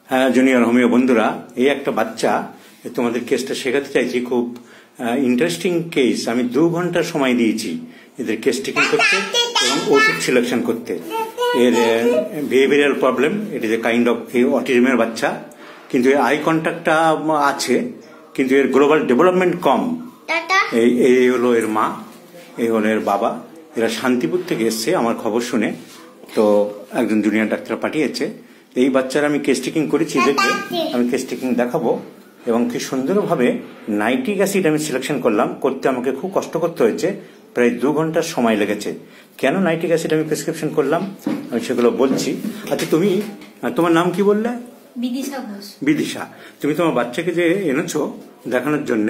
হ্যাঁ junior homeo বন্ধুরা, এই একটা বাচ্চা তোমাদের কেসটা শেখাতে চাইছি। খুব ইন্টারেস্টিং কেস। আমি 2 ঘন্টা সময় দিয়েছি এদের কেস টেকিং করতে এবং ওষুধ সিলেকশন করতে। এর behavioural problem, it is a kind of অটিজমের বাচ্চা, কিন্তু এর আই কন্ট্যাক্টটা আছে, কিন্তু এর গ্লোবাল ডেভেলপমেন্ট কম। এই হলো এর মা, এই হলো এর বাবা। এরা শান্তিপুর থেকে এসছে আমার খবর শুনে, তো একজন জুনিয়র ডাক্তার পাঠিয়েছে। এই বাচ্চারা আমি কেস টেকিং করেছি, দেখবে আমি কেস টেকিং দেখাবো। এবং কি সুন্দরভাবে নাইট্রিক অ্যাসিড আমি সিলেকশন করলাম, করতে আমাকে খুব কষ্ট করতে হয়েছে, প্রায় 2 ঘন্টার সময় লেগেছে। কেন নাইট্রিক অ্যাসিড আমি প্রেসক্রিপশন করলাম আমি সেগুলো বলছি। আচ্ছা, তুমি তোমার নাম কি বললে? বিদিশা ঘোষ। বিদিশা, তুমি তোমার বাচ্চাকে যে এনেছো দেখানোর জন্য,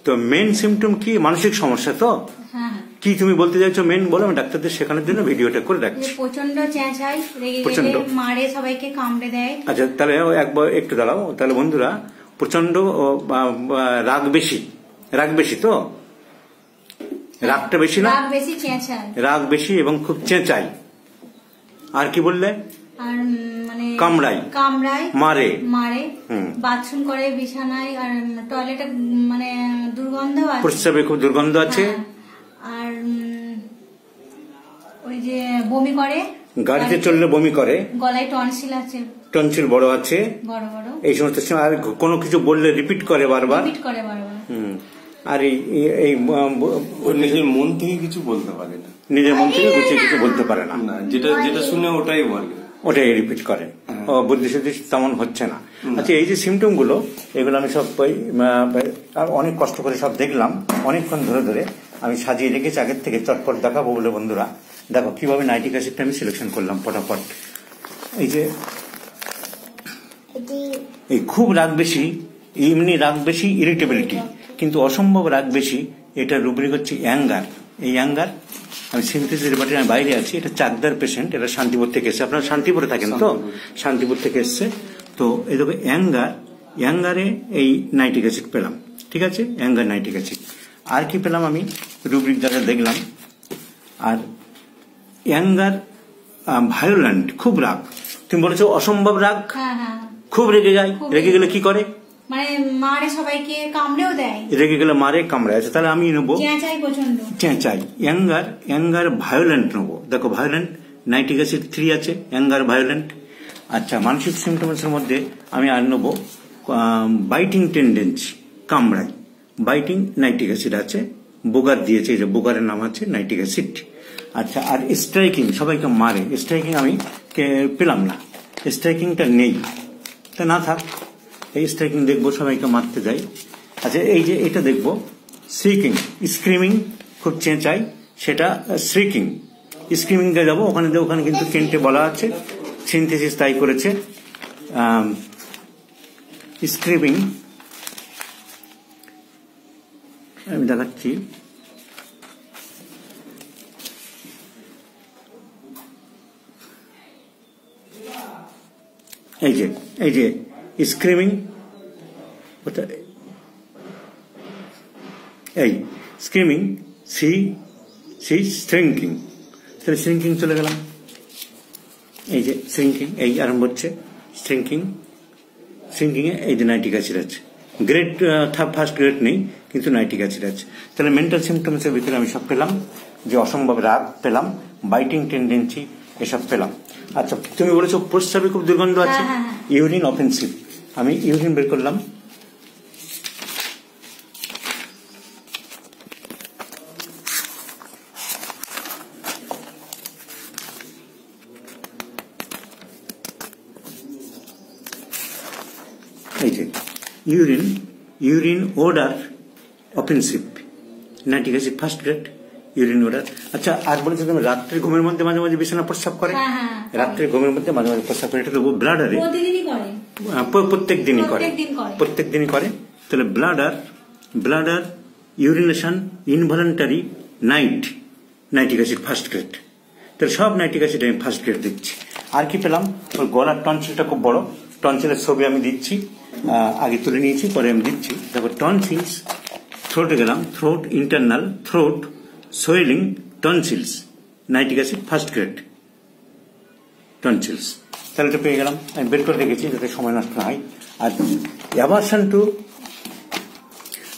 তো মেন সিমটম কি? মানসিক সমস্যা তো? হ্যাঁ। কি তুমি বলতে চাইছো মেন বলো, আমি ডাক্তারদের শেখানোর জন্য ভিডিওটা করে রাখছি। প্রচন্ড চেঁচাই, রেগে গেলে মারে, সবাইকে কামড়ে দেয়। আচ্ছা, তাহলে একবার একটু দাঁড়াও। তাহলে বন্ধুরা, প্রচন্ড রাগ বেশি, রাগ বেশি তো? রাগটা বেশি না? রাগ বেশি, চেঁচাই। রাগ বেশি এবং খুব চেঁচাই। আর কি বললে? আর মানে কামড়াই, মারে, বাথরুম করে বিছানায়, আর টয়লেটে মানে দুর্গন্ধ আছে, প্রস্রাবে খুব দুর্গন্ধ আছে। আর ওই যে বমি করে, গাড়িতে চললে বমি করে, গলায় টনসিল আছে, টনসিল বড় আছে, বড় বড়, এই সমস্ত। আর কোনো কিছু বললে রিপিট করে বারবার। আর এই নিজের মন থেকে কিছু বলতে পারে না, নিজের মন থেকে কিছু বলতে পারে না, যেটা শুনে ওটাই বলে, ওটাই রিপিট করে। বুদ্ধি শুদ্ধি তেমন হচ্ছে না। আচ্ছা, এই যে সিমটম গুলো, এগুলো আমি সব অনেক কষ্ট করে সব দেখলাম, অনেকক্ষণ ধরে ধরে আমি সাজিয়ে রেখেছি আগের থেকে, চটপট দেখাবো বলে। বন্ধুরা দেখো কিভাবে নাইট্রিক অ্যাসিডটা আমি সিলেকশন করলাম ফটাফট। এই যে এই খুব রাগ বেশি, এমনি রাগ বেশি, ইরিটেবিলিটি, কিন্তু অসম্ভব রাগ বেশি। এটা রুব্রিক হচ্ছে অ্যাঙ্গার। এই অ্যাঙ্গার আমি সিনথেসিস ডিপার্টমেন্টের আমি বাইরে আছি। এটা চাকদার পেশেন্ট, এটা শান্তিপুর থেকে এসছে। আপনারা শান্তিপুরে থাকেন তো? শান্তিপুর থেকে এসছে। তো এই দেখো অ্যাঙ্গার, অ্যাঙ্গারে এই নাইট্রিক অ্যাসিড পেলাম, ঠিক আছে? Anger nitric acid. আর কি পেলাম আমি রুব্রিক দ্বারা দেখলাম। আর অ্যাঙ্গার ভায়োলেন্ট, খুব রাগ। তুমি বলেছো অসম্ভব রাগ, খুব রেগে যায়। রেগে গেলে কি করে? মানে মারে, সবাইকে কামড়েও দেয়। রেগে গেলে মারে, কামড়ায়। আছে তাহলে আমি নেবো চেঁচাই, প্রচন্ড চেঁচাই। অ্যাঙ্গার ভায়োলেন্ট নেবো। দেখো ভায়োলেন্ট, নাইট্রিক অ্যাসিড 3 আছে, অ্যাঙ্গার ভায়োলেন্ট। আচ্ছা, মানসিক সিমটমসের মধ্যে আমি আর নেবো বাইটিং টেন্ডেন্সি, কামড়াই, বাইটিং, নাইট্রিক অ্যাসিড আছে। বোগার দিয়েছে, এই যে বোগারের নাম আছে নাইট্রিক অ্যাসিড। আচ্ছা, আর স্ট্রাইকিং, সবাইকে মারে। স্ট্রাইকিং আমি পেলাম না, স্ট্রাইকিংটা নেই, তা না থাক। এই স্ট্রাইকিং দেখবো, সবাইকে মারতে যাই। আচ্ছা, এই যে এটা দেখবো শ্রিকিং, স্ক্রিমিং, খুব চেঁচাই, সেটা শ্রিকিং। স্ক্রিমিংটা যাবো, ওখানে দেবো, ওখানে কিন্তু কেন্টে বলা আছে, সিনথেসিস তাই করেছে। স্ক্রিমিং আমি দেখাচ্ছি। এই যে স্ক্রিমিং, এই স্ক্রিমিং, সি শ্রিঙ্কিং, তাহলে শ্রিঙ্কিং চলে গেলাম। এই যে শ্রিঙ্কিং, এই আরম্ভ হচ্ছে শ্রিঙ্কিং। শ্রিঙ্কিংয়ে এই যে নাইট্রিক অ্যাসিড আছে। গ্রেড ফার্স্ট গ্রেড নেই, কিন্তু নাইট্রিক অ্যাসিড আছে। তাহলে মেন্টাল সিমটমসের ভিতরে আমি সব পেলাম, যে অসম্ভব রাগ পেলাম, বাইটিং টেন্ডেন্সি, এসব পেলাম। আচ্ছা, তুমি বলেছো প্রস্রাবে খুব দুর্গন্ধ আছে, ইউরিন অফেন্সিভ। আমি ইউরিন বের করলাম। এই যে urine order offensive, nitric acid first grade, urine order. আচ্ছা, আর বলেছো তুমি রাত্রে ঘুমের মধ্যে মাঝে মাঝে বিছানা প্রস্রাব করে। রাত্রে ঘুমের মধ্যে মাঝে মাঝে প্রস্রাব করে, এটা তো ব্লাডারে প্রত্যেক দিনই করে। তাহলে bladder urination involuntary, nitric acid first grade. তাহলে সব নাইট্রিক অ্যাসিড আমি ফার্স্ট গ্রেড দিচ্ছি। আর কি পেলাম? ওর গলার টনসিলটা খুব বড়, টনসিলের ছবি আমি দিচ্ছি, আগে তুলে নিয়েছি, পরে আমি দিচ্ছি। তারপর টনসিলস, থ্রোটে গেলাম, throat internal, throat swelling, tonsils, nitric acid first grade. Tonsils. তাহলে এটা পেয়ে গেলাম, আমি বের করে রেখেছি যাতে সময় নষ্ট না হয়। আর অ্যাভারশন টু,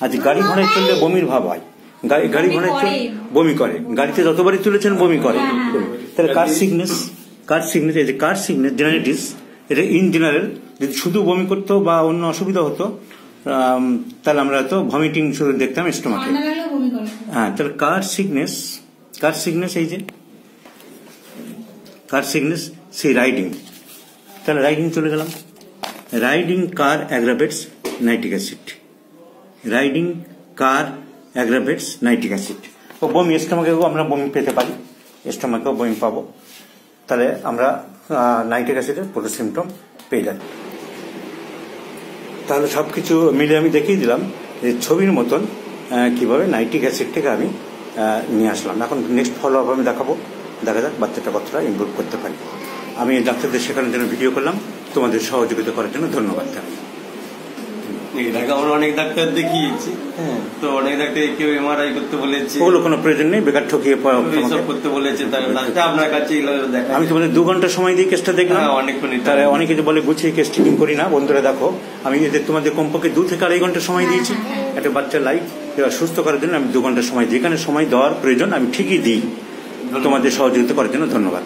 আজ গাড়ি ঘোড়ায় চললে বমির ভাব হয়, গাড়ি ঘোড়ায় চললে বমি করে, গাড়িতে যতবারই তুলেছেন বমি করে। তাহলে কার সিকনেস, এই যে কার সিকনেস জেনারেটিস, এটা ইন জেনারেল যদি শুধু বমি করতো বা অন্য অসুবিধা হতো তাহলে আমরা তো ভমিটিং শুরু দেখতাম স্টোমাকে। হ্যাঁ, তাহলে কার সিকনেস এই যে কার সিকনেস, সেই রাইডিং। তাহলে রাইডিং চলে গেলাম, রাইডিং কার অ্যাগ্রাভেটস নাইট্রিক অ্যাসিড, রাইডিং কার অ্যাগ্রাভেটস নাইট্রিক অ্যাসিড। ও বমি, স্টোমাকেও আমরা বমি পেতে পারি, স্টোমাকেও বমি পাবো। তাহলে আমরা নাইট্রিক অ্যাসিডের পুরো সিমটম পেয়ে যাই। তাহলে সবকিছু মিলে আমি দেখিয়ে দিলাম যে ছবির মতন কিভাবে নাইট্রিক অ্যাসিড থেকে আমি নিয়ে আসলাম। এখন নেক্সট ফলো আপ আমি দেখাবো, দেখা যাক বাচ্চাটা কতটা ইমপ্রুভ করতে পারি। আমি ডাক্তারদের শেখানোর জন্য ভিডিও করলাম, তোমাদের সহযোগিতা করার জন্য ধন্যবাদ জানাই। আমরা অনেক ডাক্তার দেখিয়েছি, তো অনেক ডাক্তার কেউ এমআরআই করতে বলেছে, ওগুলো কোনো প্রয়োজন নেই, বেকার ঠকিয়ে করতে বলেছে। আপনার কাছে আমি তোমাদের 2 ঘন্টা সময় দিয়ে কেসটা দেখলাম। তারা অনেকে বলে গুছিয়ে কেস ট্রিটিং করি না। বন্ধুরা দেখো, আমি এদের তোমাদের কমপক্ষে 2 থেকে 2.5 ঘন্টা সময় দিয়েছি একটা বাচ্চার লাইফ সুস্থ করার জন্য। আমি 2 ঘন্টা সময়, যেখানে সময় দেওয়ার প্রয়োজন আমি ঠিকই দিই। তোমাদের সহযোগিতা করার জন্য ধন্যবাদ।